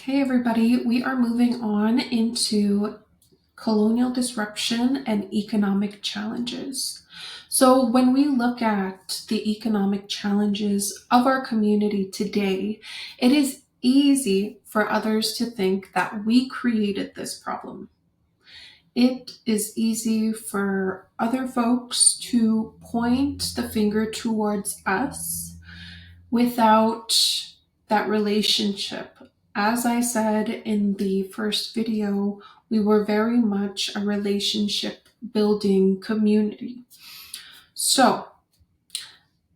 Hey everybody, we are moving on into colonial disruption and economic challenges. So when we look at the economic challenges of our community today, it is easy for others to think that we created this problem. It is easy for other folks to point the finger towards us without that relationship. As I said in the first video, we were very much a relationship building community. So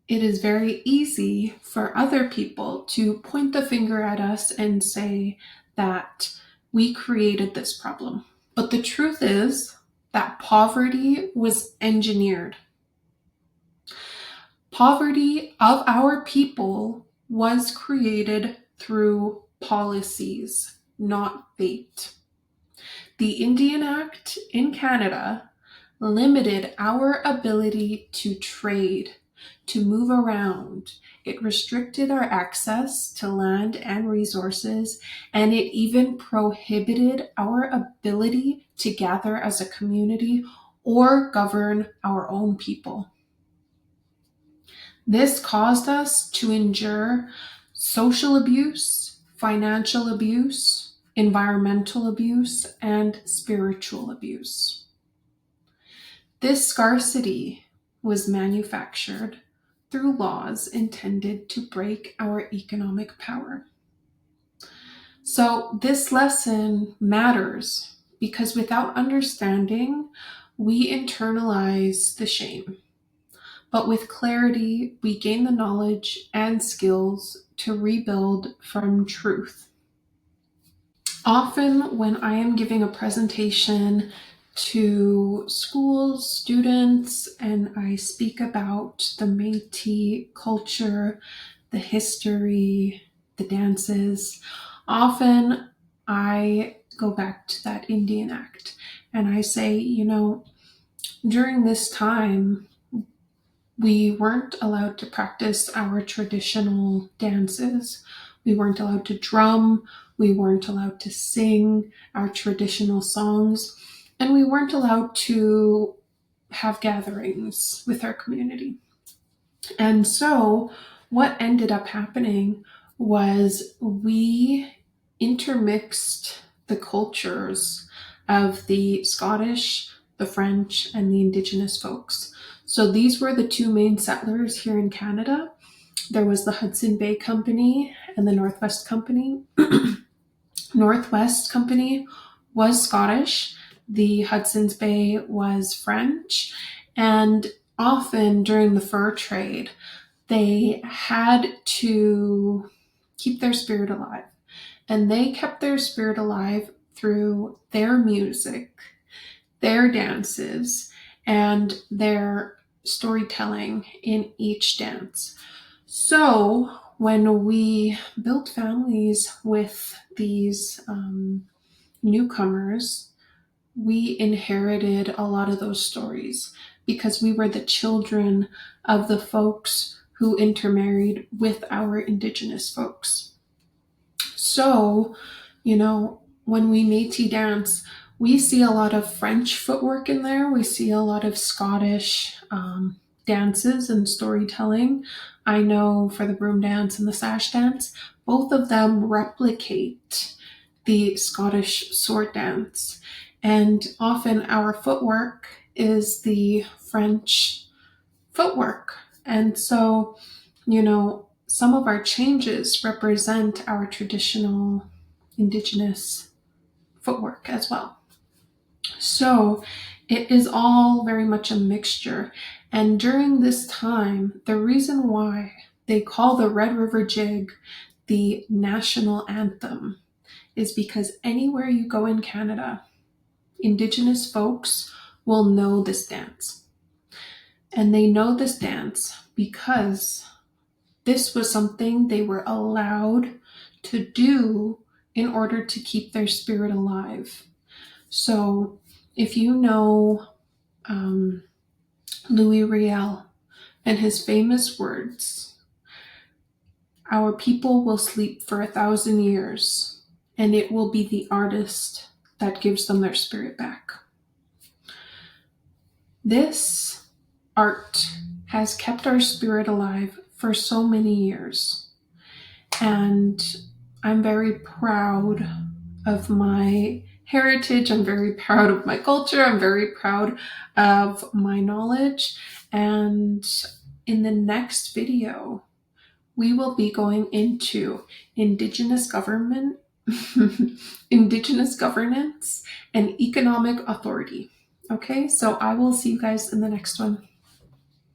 it is very easy for other people to point the finger at us and say that we created this problem. But the truth is that poverty was engineered. Poverty of our people was created through policies, not fate. The Indian Act in Canada limited our ability to trade, to move around. It restricted our access to land and resources, and it even prohibited our ability to gather as a community or govern our own people. This caused us to endure social abuse, financial abuse, environmental abuse, and spiritual abuse. This scarcity was manufactured through laws intended to break our economic power. So this lesson matters because without understanding, we internalize the shame. But with clarity, we gain the knowledge and skills to rebuild from truth. Often when I am giving a presentation to schools, students, and I speak about the Métis culture, the history, the dances, often I go back to that Indian Act and I say, during this time, we weren't allowed to practice our traditional dances. We weren't allowed to drum. We weren't allowed to sing our traditional songs. And we weren't allowed to have gatherings with our community. And so what ended up happening was we intermixed the cultures of the Scottish, the French, and the Indigenous folks. So these were the two main settlers here in Canada. There was the Hudson Bay Company and the Northwest Company. Northwest Company was Scottish. The Hudson's Bay was French. And often during the fur trade, they had to keep their spirit alive. And they kept their spirit alive through their music, their dances, and their storytelling in each dance. So when we built families with these newcomers, we inherited a lot of those stories because we were the children of the folks who intermarried with our Indigenous folks. So, when we Métis dance, we see a lot of French footwork in there. We see a lot of Scottish dances and storytelling. I know for the broom dance and the sash dance, both of them replicate the Scottish sword dance. And often our footwork is the French footwork. And so, some of our changes represent our traditional Indigenous footwork as well. So it is all very much a mixture. And during this time, the reason why they call the Red River Jig the national anthem is because anywhere you go in Canada, Indigenous folks will know this dance. And they know this dance because this was something they were allowed to do in order to keep their spirit alive. So if you know Louis Riel and his famous words, "Our people will sleep for 1,000 years, and it will be the artist that gives them their spirit back. This art has kept our spirit alive for so many years, and I'm very proud of my heritage. I'm very proud of my culture. I'm very proud of my knowledge. And in the next video, we will be going into Indigenous government, Indigenous governance, and economic authority. Okay, so I will see you guys in the next one.